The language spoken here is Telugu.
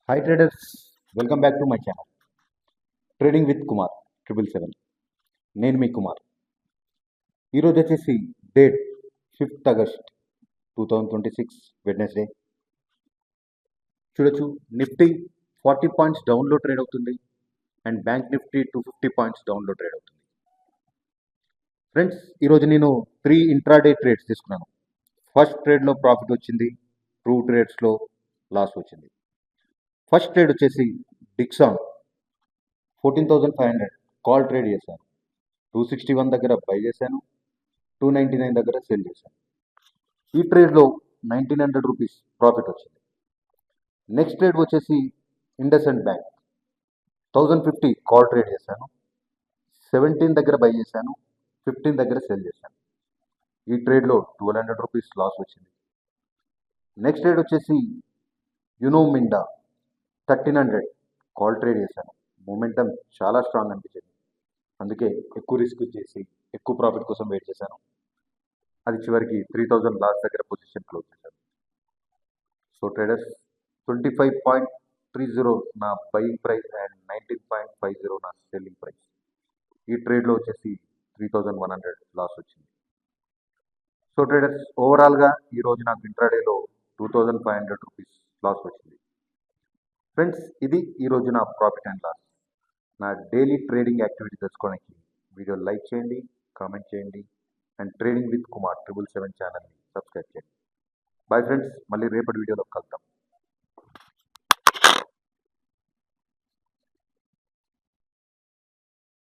Hi traders, welcome back to my channel trading with Kumar 777. నేను మీ కుమార్. ఈరోజు వచ్చేసి డేట్ 5th August 2026 వెడ్నెస్డే. చూడొచ్చు, నిఫ్టీ 40 పాయింట్స్ డౌన్లో ట్రేడ్ అవుతుంది అండ్ బ్యాంక్ నిఫ్టీ 250 పాయింట్స్ డౌన్లో ట్రేడ్ అవుతుంది. ఫ్రెండ్స్, ఈరోజు నేను 3 ఇంట్రాడే ట్రేడ్స్ తీసుకున్నాను. ఫస్ట్ ట్రేడ్లో ప్రాఫిట్ వచ్చింది, 2 ట్రేడ్స్లో లాస్ వచ్చింది. ఫస్ట్ ట్రేడ్ వచ్చేసి డిక్సాన్ 14,500 కాల్ ట్రేడ్ చేశాను. 261 దగ్గర బై చేశాను, 299 దగ్గర సెల్ చేశాను. ఈ ట్రేడ్లో 1,900 రూపీస్ ప్రాఫిట్ వచ్చింది. నెక్స్ట్ ట్రేడ్ వచ్చేసి ఇండస్ఇండ్ బ్యాంక్ 1,050 కాల్ ట్రేడ్ చేశాను. 17 దగ్గర బై చేశాను, 15 దగ్గర సెల్ చేశాను. ఈ ట్రేడ్లో 1,200 రూపీస్ లాస్ వచ్చింది. నెక్స్ట్ ట్రేడ్ వచ్చేసి యునో మిండా 1,300 కాల్ ట్రేడ్ చేశాను. మూమెంటం చాలా స్ట్రాంగ్ అనిపించింది, అందుకే ఎక్కువ రిస్క్ చేసి ఎక్కువ ప్రాఫిట్ కోసం వెయిట్ చేశాను. అది చివరికి 3,000 లాస్ దగ్గర పొజిషన్ క్లోజ్ చేశాను. సో ట్రేడర్స్, 25.30 నా బయింగ్ ప్రైస్ అండ్ 19.50 నా సెల్లింగ్ ప్రైస్. ఈ ట్రేడ్లో వచ్చేసి 3,100 లాస్ వచ్చింది. సో ట్రేడర్స్, ఓవరాల్గా ఈరోజు నాకు ఇంట్రాడేలో 2,500 రూపీస్ లాస్ వచ్చింది. ఫ్రెండ్స్, ఇది ఈరోజు నా ప్రాఫిట్ అండ్ లాస్. నా డైలీ ట్రేడింగ్ యాక్టివిటీ తెలుసుకోవడానికి వీడియో లైక్ చేయండి, కామెంట్ చేయండి అండ్ ట్రేడింగ్ విత్ కుమార్ 777 ఛానల్ని సబ్స్క్రైబ్ చేయండి. బాయ్ ఫ్రెండ్స్, మళ్ళీ రేపటి వీడియోలో కలుద్దాం.